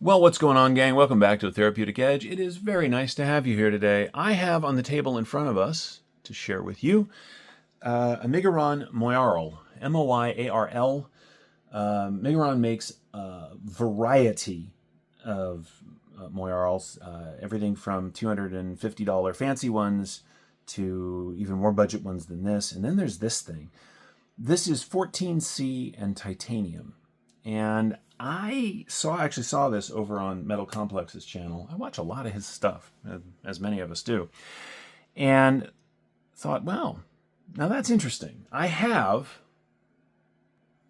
Well, what's going on, gang? Welcome back to A Therapeutic Edge. It is very nice to have you here today. I have on the table in front of us to share with you a Miguron Moyarl, M-O-Y-A-R-L. Miguron makes a variety of Moyarls, everything from $250 fancy ones to even more budget ones than this. And then there's this thing. This is 14C and titanium. And I actually saw this over on Metal Complex's channel. I watch a lot of his stuff, as many of us do. And thought, wow, now that's interesting. I have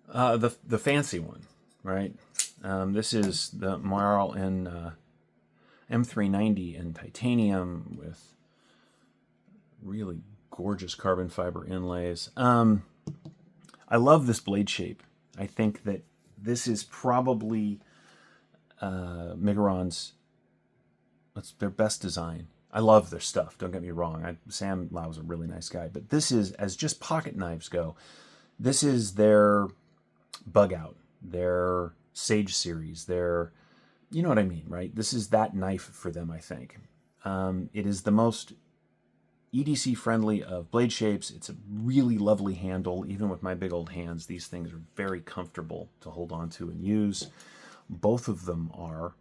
the fancy one, right? This is the Moyarl in M390 in titanium with really gorgeous carbon fiber inlays. I love this blade shape. I think that this is probably Miguron's, it's their best design. I love their stuff, don't get me wrong. Sam Lau's a really nice guy, but this is, as just pocket knives go, this is their Bug Out, their Sage series, their, you know what I mean, right? This is that knife for them, I think. It is the most EDC friendly of blade shapes. It's a really lovely handle. Even with my big old hands, these things are very comfortable to hold on to and use. Both of them are.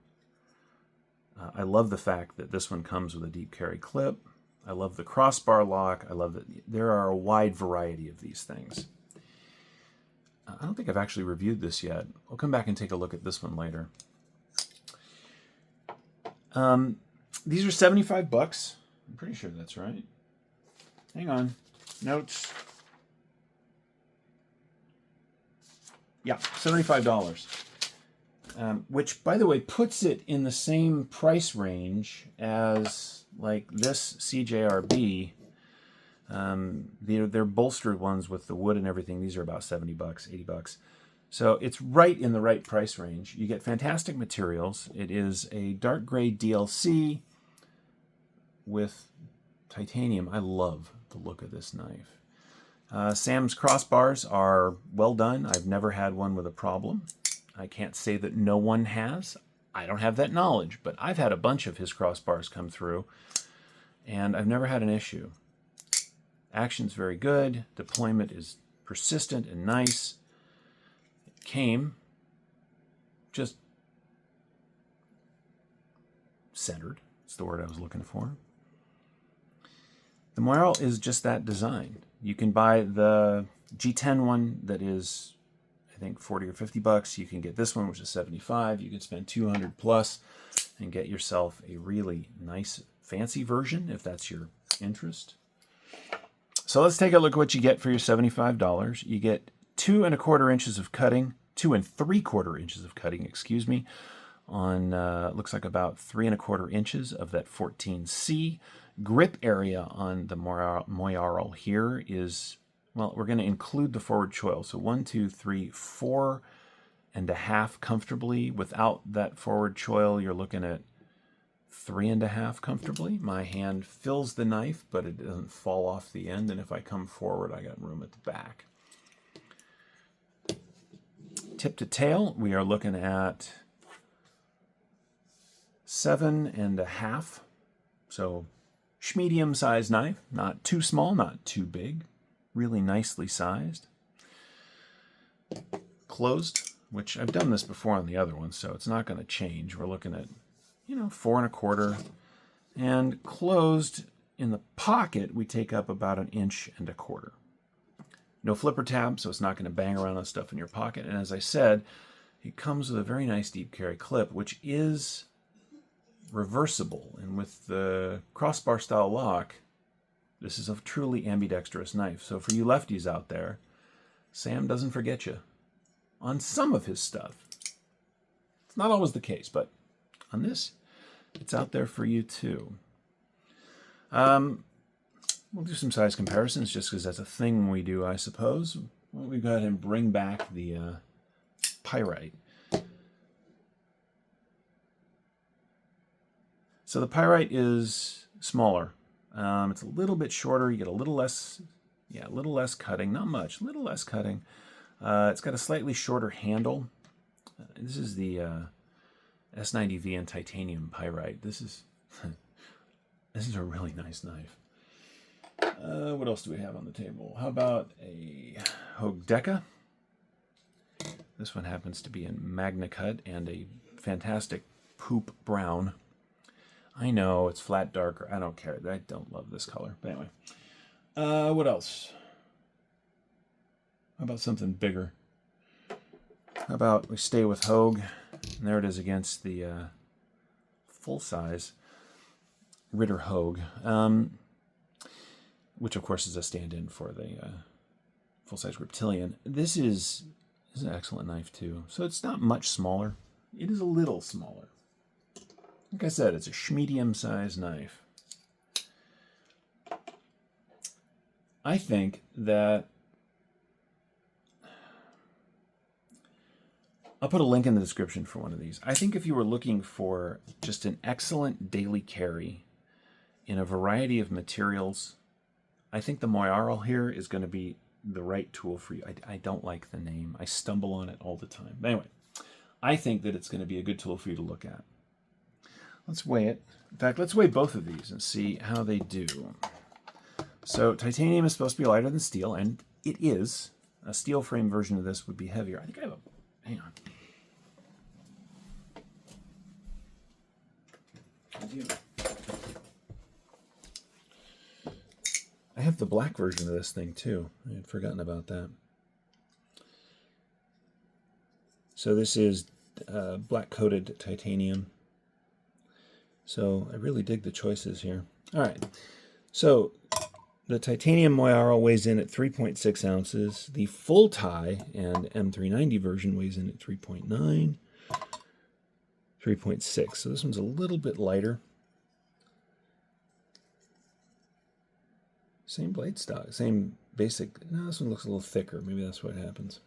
I love the fact that this one comes with a deep carry clip. I love the crossbar lock. I love that there are a wide variety of these things. I don't think I've actually reviewed this yet. I'll come back and take a look at this one later. These are 75 bucks. I'm pretty sure that's right. Hang on. Notes. Yeah, $75. Which, by the way, puts it in the same price range as, like, this CJRB. They're bolstered ones with the wood and everything. These are about 70 bucks, 80 bucks. So it's right in the right price range. You get fantastic materials. It is a dark gray DLC with titanium. I love the look of this knife. Sam's crossbars are well done. I've never had one with a problem. I can't say that no one has. I don't have that knowledge, but I've had a bunch of his crossbars come through, and I've never had an issue. Action's very good. Deployment is persistent and nice. It came just centered. That's the word I was looking for. The Moyarl is just that design. You can buy the G10 one that is, I think, 40 or 50 bucks. You can get this one, which is 75. You can spend 200 plus and get yourself a really nice, fancy version if that's your interest. So let's take a look at what you get for your $75. You get 2 1/4 inches of cutting, 2 3/4 inches of cutting, excuse me, on looks like about 3 1/4 inches of that 14C. Grip area on the Moyarl here is, well, we're going to include the forward choil. So 1, 2, 3, 4.5 comfortably. Without that forward choil, you're looking at 3.5 comfortably. My hand fills the knife, but it doesn't fall off the end. And if I come forward, I got room at the back. Tip to tail, we are looking at 7.5. So medium-sized knife, not too small, not too big, really nicely sized. Closed, which I've done this before on the other one, so it's not going to change. We're looking at, 4 1/4, and closed in the pocket, we take up about 1 1/4 inches. No flipper tab, so it's not going to bang around on stuff in your pocket. And as I said, it comes with a very nice deep carry clip, which is reversible. And with the crossbar style lock, this is a truly ambidextrous knife. So for you lefties out there, Sam doesn't forget you on some of his stuff. It's not always the case, but on this, it's out there for you too. We'll do some size comparisons just because that's a thing we do, I suppose. Well, we go ahead and bring back the pyrite. So the pyrite is smaller. It's a little bit shorter. You get a little less, a little less cutting. Not much, a little less cutting. It's got a slightly shorter handle. This is the S90V and titanium pyrite. This is this is a really nice knife. What else do we have on the table? How about a Hogue Deca? This one happens to be in Magna Cut and a fantastic poop brown. I know it's flat darker. I don't care. I don't love this color. But anyway, what else? How about something bigger? How about we stay with Hogue? And there it is against the full-size Ritter Hogue, which of course is a stand-in for the full-size Reptilian. This is an excellent knife too. So it's not much smaller. It is a little smaller. Like I said, it's a medium-sized knife. I think that I'll put a link in the description for one of these. I think if you were looking for just an excellent daily carry in a variety of materials, I think the Moyarl here is going to be the right tool for you. I don't like the name. I stumble on it all the time. But anyway, I think that it's going to be a good tool for you to look at. Let's weigh it. In fact, let's weigh both of these and see how they do. So titanium is supposed to be lighter than steel, and it is. A steel frame version of this would be heavier. I think I have a... Hang on. I do. I have the black version of this thing too. I had forgotten about that. So this is black coated titanium. So I really dig the choices here. All right. So the titanium Moyarl weighs in at 3.6 ounces. The full tie and M390 version weighs in at 3.9, 3.6. So this one's a little bit lighter. Same blade stock, same basic. No, this one looks a little thicker. Maybe that's what happens.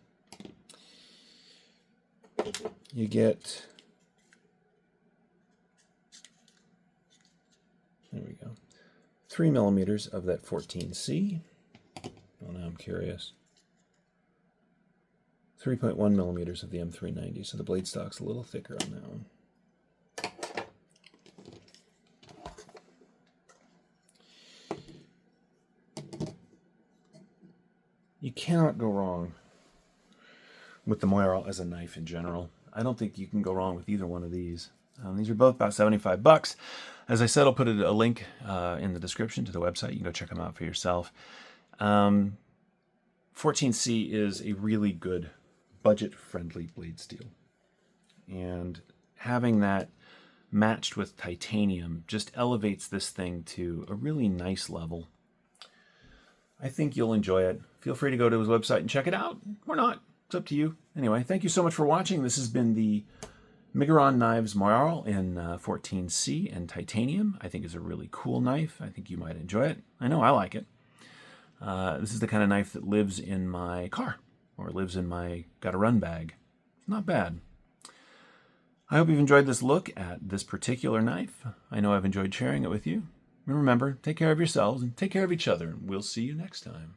You get, there we go, 3 millimeters of that 14C. Oh, now I'm curious. 3.1 millimeters of the M390, so the blade stock's a little thicker on that one. You cannot go wrong with the Moyarl as a knife in general. I don't think you can go wrong with either one of these. These are both about 75 bucks. As I said, I'll put a link in the description to the website. You can go check them out for yourself. 14C is a really good budget-friendly blade steel. And having that matched with titanium just elevates this thing to a really nice level. I think you'll enjoy it. Feel free to go to his website and check it out, or not. It's up to you. Anyway, thank you so much for watching. This has been the Miguron Knives Moyarl in 14C and titanium. I think it's a really cool knife. I think you might enjoy it. I know I like it. This is the kind of knife that lives in my car, or lives in my gotta-run bag. It's not bad. I hope you've enjoyed this look at this particular knife. I know I've enjoyed sharing it with you. And remember, take care of yourselves and take care of each other. And we'll see you next time.